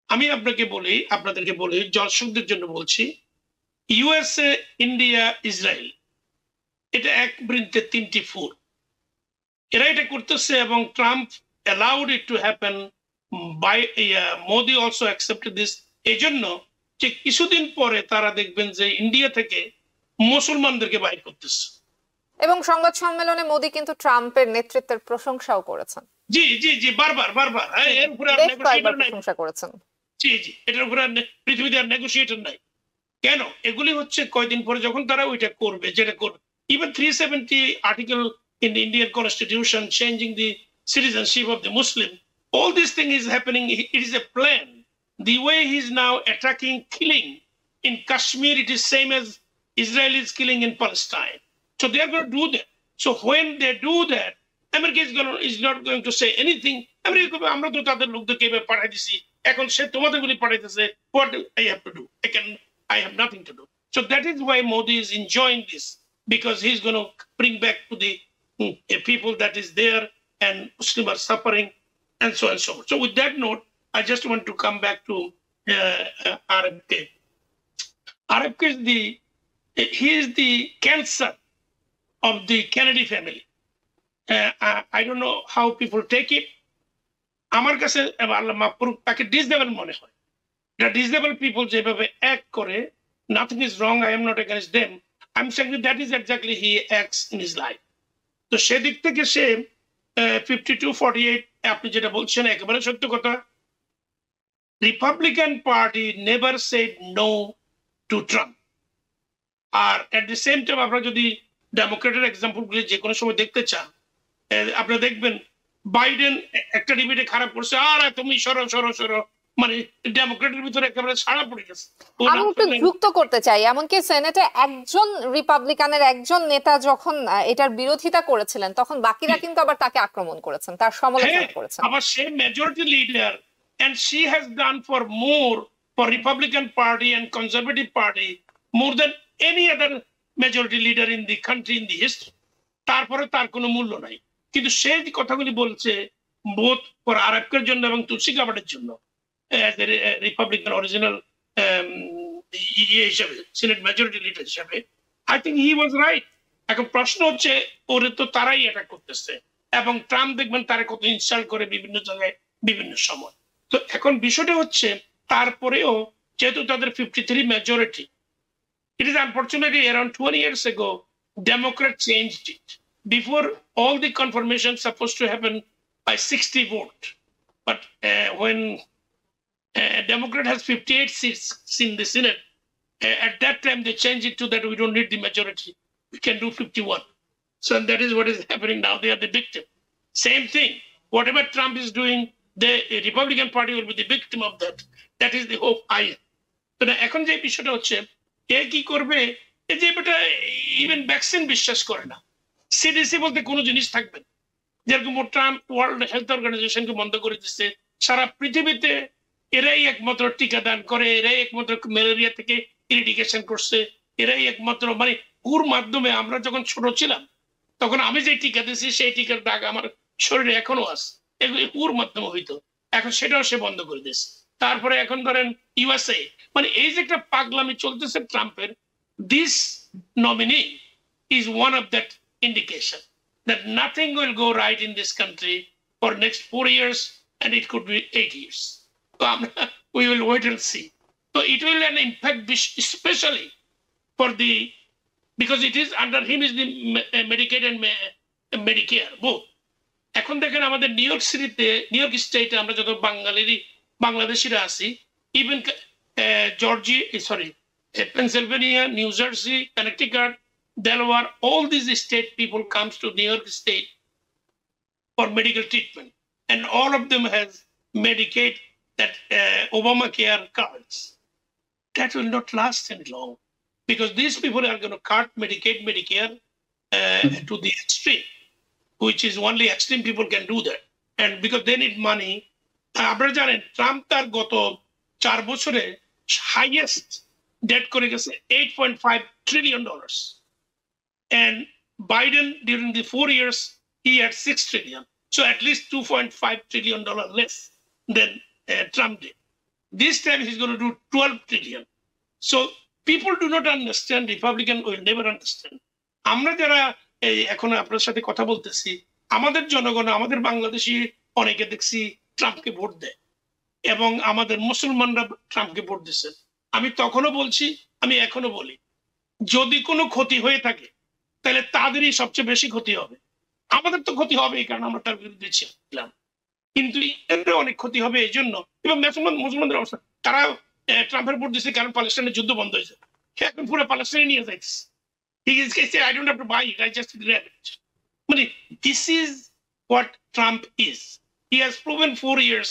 আমি আপনাদেরকে বলি, দর্শকদের জন্য বলছি, ইউএসএ, ইন্ডিয়া, ইসরায়েল, এটা এক বৃন্তে 3টি ফুল। এরা এটা করতেছে এবং Trump allowed it to happen by Modi also accepted this। এই জন্য যে কিছুদিন পরে তারা দেখবেন যে ইন্ডিয়া থেকে মুসলমানদেরকে বাইর করতেছে। এবং সংবাদ সম্মেলনে মোদি কিন্তু ট্রাম্পের নেতৃত্বের প্রশংসাও করেছেন। জি জি জি, বারবার বারবার এর উপরে আর বেশ কয়েকবার নেগোশিয়েটর নাই। প্রশংসা করেছেন। জি জি, এটার উপরে আর পৃথিবীতে আর নেগোশিয়েটর নাই। কেন? এগুলি হচ্ছে কয়দিন পরে যখন তারা ওইটা করবে, যেটা করবে, even 370 article in the Indian constitution changing the citizenship of the Muslim, all this thing is happening. It is a plan. The way he's now attacking, killing in Kashmir, it is same as Israel is killing in Palestine. So they are going to do that. So when they do that, America is not going to say anything. America, আমরা তো তাদের লোকদেরকে এভাবে পাঠাই দিছি, এখন সে তোমাদের গুলি পাঠাইতেছে, what do I have to do? I have nothing to do. So that is why Modi is enjoying this, because he's going to bring back to the people that is there, and Muslims are suffering, and so on and so forth. So with that note, I just want to come back to RFK. RFK is the cancer of the Kennedy family. I don't know how people take it. আমার কাছে আল্লাহ মাফ করুক, তাকে disable মনে হয়। Disabled people যেভাবে act করে, nothing is wrong, I am not against them. I'm saying that is exactly he acts in his life. তো সেদিক থেকে সে 52-48 আপনি যেটা বলছেন একেবারে সত্য কথা। Republican party never said no to Trump. আর এট দ্য সেম টাইম আপনারা যদি ডেমোক্রেটের এক্সাম্পল গুলি যে কোনো সময় দেখতে চান, আপনারা দেখবেন বাইডেন একটা ডিবেটে খারাপ করছে, আর তুমি সরো সরো সরো, মানে ডেমোক্রেটের ভিতরে একেবারে ছাড়া পড়ে গেছে। আমি একটু যুক্ত করতে চাই, এমনকি সেনেটে একজন রিপাবলিকানের একজন নেতা যখন এটার বিরোধিতা করেছিলেন, তখন বাকিরা কিন্তু আবার তাকে আক্রমণ করেছেন, তার সমালোচনা করেছেন। আবার সে majority leader, and she has done for more for Republican Party and Conservative Party more than any other majority leader in the country in the history. তারপরে তার কোনো মূল্য নাই। কিন্তু সে যে কথাগুলি বলছে বোথ ফর আরবকের জন্য এবং তুলসী গাবার্ডের জন্য, রিপাবলিকান অরিজিনাল হিসেবে, সিনেট মেজরিটি লিডার হিসেবে, I think he was right. এখন প্রশ্ন হচ্ছে, ওরে তো তারাই অ্যাটাক করতেছে, এবং ট্রাম্প দেখবেন তারা কত ইনসাল্ট করে বিভিন্ন জায়গায় বিভিন্ন সময়। তো এখন বিষয়টা হচ্ছে, তারপরেও যেহেতু তাদের 53 majority, it is unfortunately around 20 years ago Democrat changed it. Before, all the confirmation supposed to happen by 60 vote, but when Democrat has 58 seats in the Senate, at that time they changed it to that we don't need the majority, we can do 51. So that is what is happening now. They are the victim. Same thing, whatever Trump is doing, the Republican Party will be the victim of that. That is the hope I have. তো এখন যে বিষয়টা হচ্ছে, এ কি করবে, এই যে এটা ইভেন ভ্যাকসিন বিশ্বাস করে না, সিডিসি বলতে কোনো জিনিস থাকবে না। যেরকম ট্রাম্প ওয়ার্ল্ড হেলথ অর্গানাইজেশনকে বন্ধ করে দিচ্ছে, সারা পৃথিবীতে এরাই একমাত্র টিকা দান করে, এরাই একমাত্র ম্যালেরিয়া থেকে ইরিডিকেশন করছে, এরাই একমাত্র, মানে ওর মাধ্যমে আমরা যখন ছোট ছিলাম তখন আমি যে টিকা দিয়েছি সেই টিকার দাগ আমার শরীরে এখনো আছে, এগুলি ওর মাধ্যমে হইতো, এখন সেটাও সে বন্ধ করে দিয়েছে। তারপরে এখন ধরেন ইউএসএ, মানে এই যে একটা পাগলামি চলতেছে ট্রাম্পের, this nominee is one of that indication that nothing will go right in this country for next 4 years, and it could be 8 years. So we will wait and see. So it will an impact especially for the, because it is under him is the Medicaid and Medicare both. এখন দেখেন আমাদের new York সিটিতে, new York স্টেটে আমরা যত বাংলাদেশিরা আছি, even Pennsylvania, New Jersey, Connecticut, Delaware, all these state people comes to New York State for medical treatment, and all of them has Medicaid, that Obamacare cards. That will not last any long, because these people are going to cut Medicaid, Medicare to the extreme, which is only extreme people can do that, and because they need money. আপনারা জানেন Trump তার গত 4 বছরে highest date করে গেছে $8.5 trillion. And Biden, during the 4 years, he had $6 trillion. So at least $2.5 trillion less than Trump did. This time he's going to do 12 trillion. So people do not understand. Republican will never understand. আমরা যারা এখন আপনার সাথে কথা বলতেছি, আমাদের জনগণ, আমাদের বাংলাদেশি অনেকে দেখছি ট্রাম্পকে ভোট দেয়, এবং আমাদের মুসলমানরা ট্রাম্পকে ভোট দিচ্ছেন। আমি তখনও বলছি, আমি এখনো বলি, যদি কোনো ক্ষতি হয়ে থাকে তাহলে তাদেরই সবচেয়ে বেশি ক্ষতি হবে। আমাদের তো ক্ষতি হবেই, কারণ আমরা তার বিরুদ্ধে ছিলাম, কিন্তু এর অনেক ক্ষতি হবে এই জন্য। এবং মুসলমানদের অবস্থা, তারা ট্রাম্পের ভোট দিচ্ছে কারণ প্যালেস্টাইনের যুদ্ধ বন্ধ হয়েছে, সে এখন পুরো প্যালেস্টাইনে নিয়ে যাইছে। I don't have to buy it, I just grab it. মানে this is what Trump is. He has proven 4 years,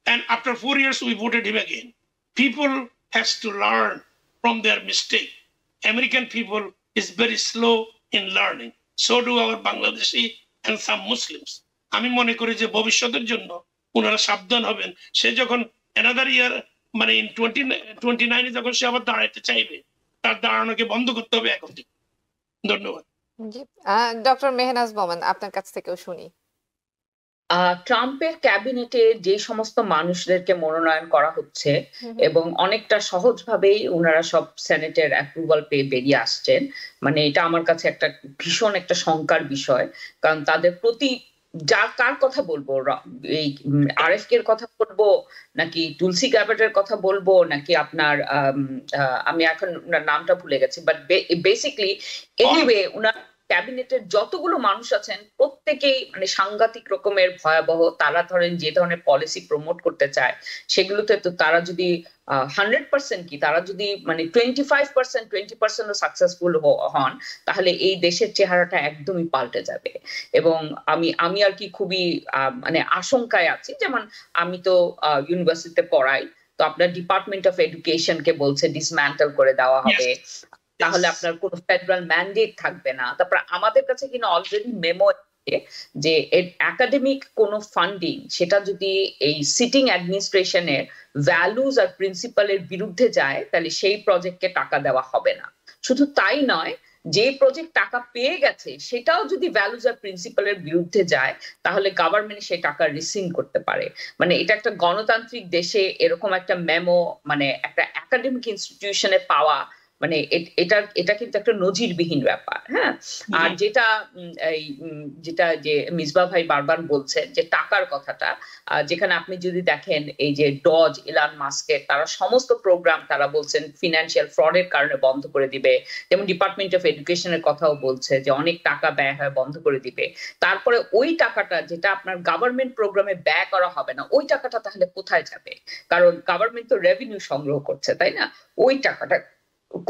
and after 4 years we voted him again. People has to learn from their mistake. American people is very slow in learning. So do our Bangladeshi and some Muslims. আমি মনে করি যে ভবিষ্যতের জন্য ওনারা সাবধান হবেন। সে যখন অ্যানাদার ইয়ার মানে 2029 যখন সে আবার দাঁড়াইতে চাইবে, তার দাঁড়ানোকে বন্ধ করতে হবে এখন থেকে। ধন্যবাদ। জি, ডক্টর মেহনাজ মোমেন, আপনার কাছ থেকেও শুনি। ট্রাম্পের ক্যাবিনেটে যে সমস্ত মানুষদেরকে মনোনয়ন করা হচ্ছে এবং অনেকটা সহজভাবেই ওনারা সব সেনেটের অ্যাপ্রুভাল পেয়ে বেরিয়ে আসছেন, মানে এটা আমার কাছে একটা ভীষণ একটা শঙ্কার বিষয়। কারণ তাদের প্রতি কার কথা বলবো, এই আরএফকে এর কথা বলবো নাকি তুলসী গ্যাবার্টের কথা বলবো নাকি আপনার আমি এখন ওনার নামটা ভুলে গেছি, বাট বেসিকলি এনিওয়ে ওনার ক্যাবিনেটের যতগুলো মানুষ আছেন প্রত্যেকেই মানে সাংঘাতিক রকমের ভয়াবহ। তারা ধরেন যে ধরনের পলিসি প্রমোট করতে চায় সেগুলোতে তো তারা যদি 100% কি তারা যদি মানে 25% 20% সাকসেসফুল হন, তাহলে এই দেশের চেহারাটা একদমই পাল্টে যাবে। এবং আমি আর কি খুবই মানে আশঙ্কায় আছি। যেমন আমি তো ইউনিভার্সিটিতে পড়াই, তো আপনার ডিপার্টমেন্ট অফ এডুকেশনকে বলছে ডিসম্যান্টেল করে দেওয়া হবে, তাহলে আপনার কোনো ফেডারেল ম্যান্ডেট থাকবে না। তারপর আমাদের কাছে কিন্তু অলরেডি মেমো যে একাডেমিক কোনো ফান্ডিং সেটা যদি এই সিটিং অ্যাডমিনিস্ট্রেশনের ভ্যালুজ আর প্রিন্সিপালের বিরুদ্ধে যায়, তাহলে সেই প্রজেক্টকে টাকা দেওয়া হবে না। শুধু তাই নয়, যে প্রজেক্ট টাকা পেয়ে গেছে সেটাও যদি ভ্যালুজ আর প্রিন্সিপালের বিরুদ্ধে যায়, তাহলে গভর্নমেন্ট সেই টাকা রিসিন্ড করতে পারে। মানে এটা একটা গণতান্ত্রিক দেশে এরকম একটা মেমো মানে একটা একাডেমিক ইনস্টিটিউশনে পাওয়া, মানে এটা কিন্তু একটা নজিরবিহীন ব্যাপার। হ্যাঁ, আর যেটা যে মিসবাহ ভাই বারবার বলছেন যে টাকার কথাটা, যেখানে আপনি যদি দেখেন এই যে ডজ ইলন মাস্কের তারা সমস্ত প্রোগ্রাম তারা বলছেন ফিনান্সিয়াল ফ্রডের কারণে বন্ধ করে দিবে, যেমন ডিপার্টমেন্ট অফ এডুকেশনের কথাও বলছে যে অনেক টাকা ব্যয় হয় বন্ধ করে দিবে। তারপরে ওই টাকাটা যেটা আপনার গভর্নমেন্ট প্রোগ্রামে ব্যয় করা হবে না, ওই টাকাটা তাহলে কোথায় যাবে? কারণ গভর্নমেন্ট তো রেভিনিউ সংগ্রহ করছে, তাই না? ওই টাকাটা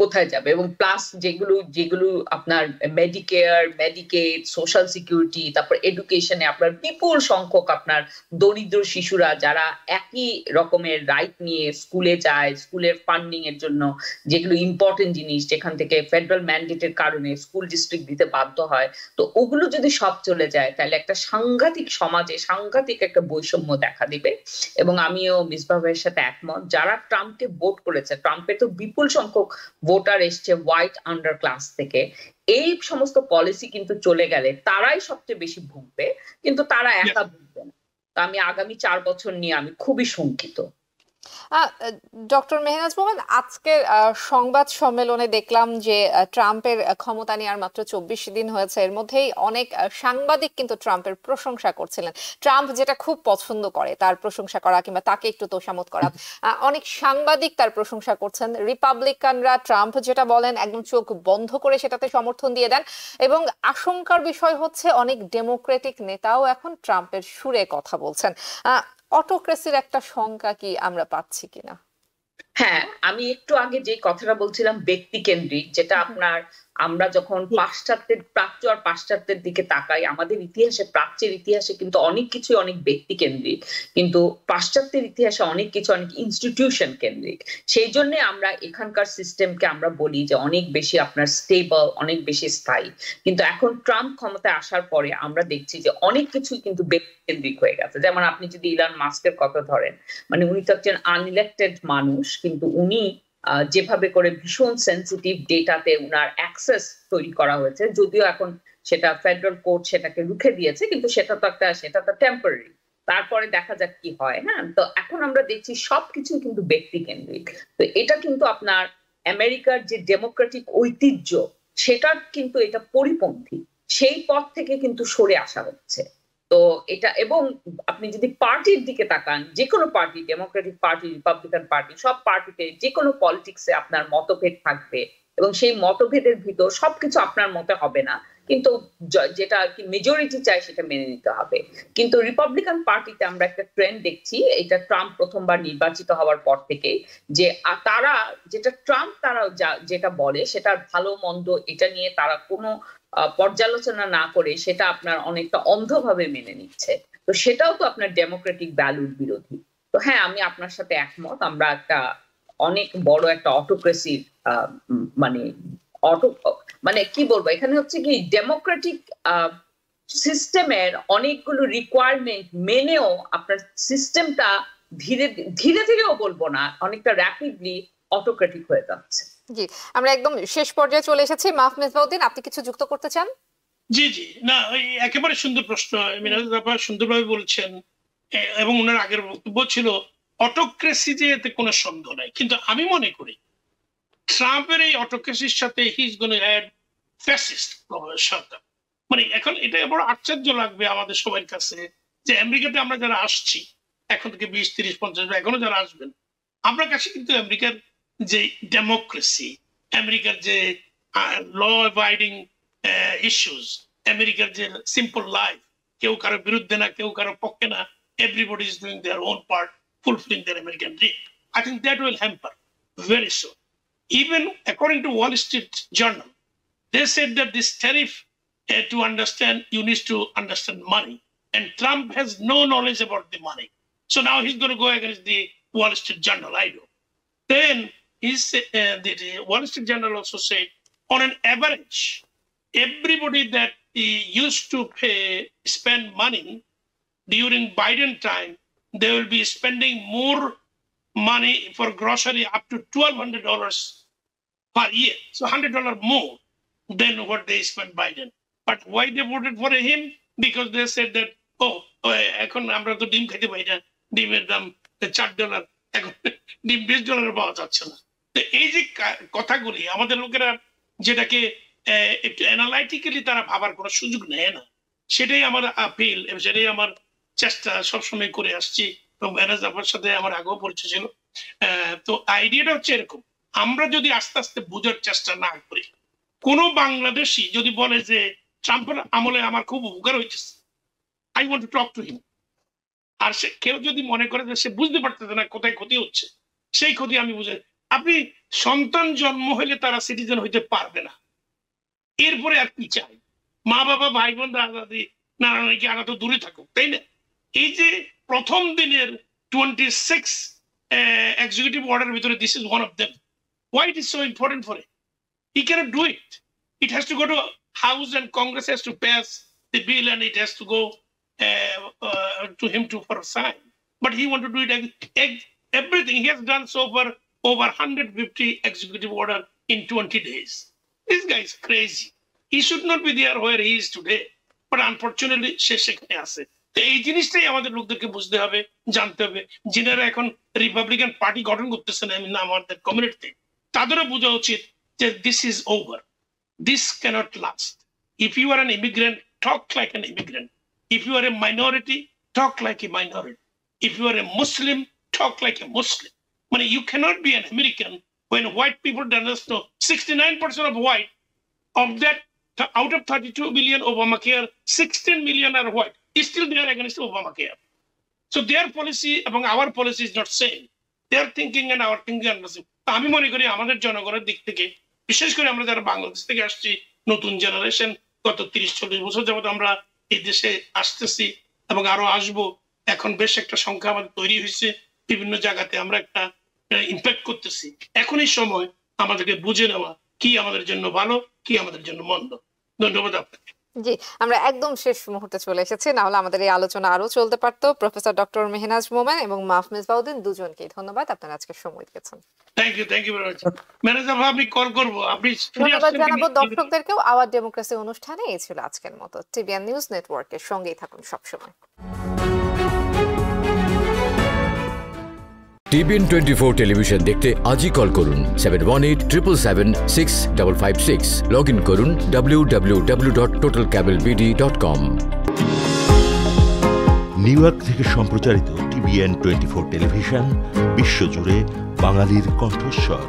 কোথায় যাবে? এবং প্লাস যেগুলো আপনার মেডিকেয়ার, মেডিকেড, সোশ্যাল সিকিউরিটি, তারপর এডুকেশনে আপনার বিপুল সংখ্যক আপনার দরিদ্র শিশুরা যারা একই রকমের রাইট নিয়ে স্কুলে যায়, স্কুলের ফান্ডিং এর জন্য যেগুলো ইম্পর্টেন্ট জিনিস, যেখান থেকে ফেডারেল ম্যান্ডেটের কারণে স্কুল ডিস্ট্রিক্ট দিতে বাধ্য হয়, তো ওগুলো যদি সব চলে যায় তাহলে একটা সাংঘাতিক সমাজে সাংঘাতিক একটা বৈষম্য দেখা দিবে। এবং আমিও মিসবাহ ভাইয়ের সাথে একমত, যারা ট্রাম্পকে ভোট করেছে, ট্রাম্পের তো বিপুল সংখ্যক ভোটার এসছে হোয়াইট আন্ডার ক্লাস থেকে, এই সমস্ত পলিসি কিন্তু চলে গেলে তারাই সবচেয়ে বেশি ভুগবে, কিন্তু তারা একা ভুগবে না। তো আমি আগামী 4 বছর নিয়ে আমি খুবই শঙ্কিত। ডক্টর মেহনাজ মোমেন, আজকের সংবাদ সম্মেলনে দেখলাম যে ট্রাম্পের ক্ষমতা নেওয়ার মাত্র 24 দিন হয়েছে, এর মধ্যেই অনেক সাংবাদিক কিন্তু ট্রাম্পের প্রশংসা করছিলেন। ট্রাম্প যেটা খুব পছন্দ করে তার প্রশংসা করা কিংবা তাকে একটু তোষামত করা, অনেক সাংবাদিক তার প্রশংসা করছেন। রিপাবলিকানরা ট্রাম্প যেটা বলেন একদম চোখ বন্ধ করে সেটাতে সমর্থন দিয়ে দেন, এবং আশঙ্কার বিষয় হচ্ছে অনেক ডেমোক্রেটিক নেতাও এখন ট্রাম্পের সুরে কথা বলছেন। অটোক্রেসির একটা শঙ্কা কি আমরা পাচ্ছি কিনা? হ্যাঁ, আমি একটু আগে যে কথাটা বলছিলাম ব্যক্তি কেন্দ্রিক, যেটা আপনার আমরা যখন পাশ্চাত্যের প্রাচ্য আর পাশ্চাত্যের দিকে তাকাই, আমাদের ইতিহাসে প্রাচ্যের ইতিহাসে কিন্তু অনেক কিছু অনেক ব্যক্তি কেন্দ্রিক, কিন্তু পাশ্চাত্যের ইতিহাসে অনেক কিছু অনেক ইনস্টিটিউশন কেন্দ্রিক। সেই জন্য আমরা এখানকার সিস্টেমকে আমরা বলি যে অনেক বেশি আপনার স্টেবল, অনেক বেশি স্থায়ী। কিন্তু এখন ট্রাম্প ক্ষমতায় আসার পরে আমরা দেখছি যে অনেক কিছুই কিন্তু ব্যক্তি কেন্দ্রিক হয়ে গেছে। যেমন আপনি যদি ইলন মাস্কের কথা ধরেন, মানে উনি তো একজন আনইলেক্টেড মানুষ, কিন্তু উনি যেভাবে করে ভীষণ সেন্সিটিভ ডেটাতে উনার অ্যাক্সেস তৈরি করা হয়েছে, যদিও এখন সেটা ফেডারেল কোর্ট সেটাকে রুখে দিয়েছে, কিন্তু সেটা তো টেম্পোরারি, তারপরে দেখা যাক কি হয়। হ্যাঁ, তো এখন আমরা দেখছি সবকিছু কিন্তু ব্যক্তি কেন্দ্রিক। তো এটা কিন্তু আপনার আমেরিকার যে ডেমোক্রেটিক ঐতিহ্য সেটার কিন্তু এটা পরিপন্থী, সেই পথ থেকে কিন্তু সরে আসা হচ্ছে। তো এটা, এবং আপনি যদি পার্টির দিকে তাকান, যে কোনো party, Democratic party, Republican party, সব পার্টিতে যে কোনো পলিটিক্সে আপনার মতভেদ থাকবে, এবং সেই মতভেদের ভিতর সবকিছু আপনার মতে হবে না, কিন্তু যেটা আর কি মেজরিটি চায় সেটা মেনে নিতে হবে। কিন্তু রিপাবলিকান পার্টিতে আমরা একটা ট্রেন্ড দেখছি, এটা ট্রাম্প প্রথমবার নির্বাচিত হওয়ার পর থেকে, যে তারা যেটা বলে সেটার ভালো মন্দ এটা নিয়ে তারা কোনো পর্যালোচনা না করে সেটা আপনার অনেকটা অন্ধভাবে মেনে নিচ্ছে। তো সেটাও তো আপনার ডেমোক্রেটিক ভ্যালুর বিরোধী। তো হ্যাঁ, আমি আপনার সাথে একমত, আমরা একটা অনেক বড় একটা অটোক্রেসির মানে কি বলবো, এখানে হচ্ছে কি ডেমোক্রেটিক সিস্টেমের অনেকগুলো রিকোয়ারমেন্ট মেনেও আপনার সিস্টেমটা ধীরে ধীরেও বলবো না, অনেকটা র্যাপিডলি অটোক্রেটিক হয়ে যাচ্ছে। জি, আমরা একদম শেষ পর্যায়ে চলে এসেছি। মাহফুজ মেজবাউদ্দিন, আপনি কিছু যুক্ত করতে চান? জি জি, না একেবারে সুন্দর প্রশ্ন, মিনাজ আপা সুন্দরভাবে বলছেন, এবং ওনার আগের বক্তব্য ছিল অটোক্রেসি যে এতে কোনো সন্দেহ নাই, কিন্তু আমি মনে করি ট্রাম্পের এই অটোক্রেসির সাথে he is gonna add fascist সরকার। মানে এখন এটা বড় আশ্চর্য লাগবে আমাদের সবার কাছে যে আমেরিকাতে আমরা যারা আসছি এখন থেকে 20, 30, 50 এখনো যারা আসবেন, আমরা কাছে কিন্তু আমেরিকার যে ডেমোক্রেসি, আমেরিকার যে ল অ্যাভয়েডিং ইস্যুস, আমেরিকার যে সিম্পল লাইফ, কেউ কারো বিরুদ্ধে না, কেউ কারো পক্ষে না, everybody is doing their own part, fulfilling their American dream. I think that will hamper very soon. Even according to Wall Street Journal, they said that this tariff, to understand, you need to understand money. And Trump has no knowledge about the money. So now he's going to go against the Wall Street Journal, I do. Then the Wall Street Journal also said, on an average, everybody that used to spend money during Biden time, they will be spending more money for grocery, up to $1,200 per year. So $100 more than what they spent Biden. But why they voted for him? Because they said that, এখন আমরা তো ডিম খেতে পাই না, ডিমের দাম $4, এখন ডিম $20 পাওয়া যাচ্ছে না। তো এই যে কথাগুলি আমাদের লোকেরা যেটাকে একটু অ্যানালাইটিক্যালি তারা ভাবার কোনো সুযোগ নেয় না, সেটাই আমার আপিল, সেটাই আমার চেষ্টা সবসময় করে আসছি, এবং ম্যানেজ আপনার সাথে আমার আগেও পরিচয় ছিল। তো আইডিয়াটা হচ্ছে এরকম, আমরা যদি আস্তে আস্তে বোঝার চেষ্টা না করি, কোনো বাংলাদেশি যদি বলে যে ট্রাম্পের আমলে আমার খুব উপকার হয়েছে, I want to talk to him, আর সে কেউ যদি মনে করে যে সে বুঝতে পারতেছে না কোথায় ক্ষতি হচ্ছে, সেই ক্ষতি আমি বুঝাই। আপনি সন্তান জন্ম হলে তারা সিটিজেন হইতে পারবে না, এরপরে আর কি চাই? মা বাবা, ভাই বোন, দাদা দাদি, নানা নাকি আনা তো দূরে থাকুক, তাই না? এই যে প্রথম দিনের 26 executive order ভিতরে, this is one of them. Why it is so important for him? He cannot do it. It has to go to House and Congress has to pass the bill, and it has to go to him for a sign. But he want to do it everything. He has done so far over 150 executive order in 20 days. This guy is crazy. He should not be there where he is today. But unfortunately, সে সেখানে আছে। এই জিনিসটাই আমাদের লোকদেরকে বুঝতে হবে, জানতে হবে। যিনারা এখন রিপাবলিকান পার্টি গঠন করতেছেন আমাদের কমিউনিটিতে, তাদেরও বোঝা উচিত যে this is over, this can't last. If you are an immigrant, talk like an immigrant. If you are a minority, talk like a minority. If you are a Muslim, talk like a Muslim. মানে you can't be an American when white people doesn't know 69% of white, of that, out of 32 million Obamacare, 16 million are white. Still they are against Obamacare. So their policy এবং our policy is not same. Their thinking and our thinking are not same. আমি মনে করি আমাদের জনগণের দিক থেকে, বিশেষ করে আমরা যারা বাংলাদেশ থেকে আসছি, নতুন জেনারেশন, গত 30-40 বছর যাবত আমরা এই দেশে আসতেছি এবং আরো আসবো, এখন বেশ একটা সংখ্যা আমাদের তৈরি হয়েছে, বিভিন্ন জায়গাতে আমরা একটা ইম্প্যাক্ট করতেছি। এখনই সময় আমাদেরকে বুঝে নেওয়া কি আমাদের জন্য ভালো, কি আমাদের জন্য মন্দ। ধন্যবাদ আপনাকে। জি, আমরা একদম শেষ মুহূর্তে চলে এসেছি, না হলে আমাদের এই আলোচনা আরো চলতে পারতো। প্রফেসর ডক্টর মেহনাজ মোমেন এবং মাহফুজ মেজবাউদ্দিন, দুজনকেই ধন্যবাদ, আপনারা আজকে সময় দিয়েছেন। Thank you very much. Manager আপনি কল করব, আপনি ধন্যবাদ জানাবো দর্শকদেরকেও। আওয়ার ডেমোক্রেসি অনুষ্ঠানে এই ছিল আজকের মতো। টিভিএন নিউজ নেটওয়ার্কের সঙ্গেই থাকুন সবসময়। টিভিএন 24 টেলিভিশন দেখতে আজই কল করুন 7187776556। লগ ইন করুন www.totalcablebd.com। নিউ ইয়র্ক থেকে সম্প্রচারিত টিভিএন 24 টেলিভিশন বিশ্বজুড়ে বাঙালির কণ্ঠস্বর।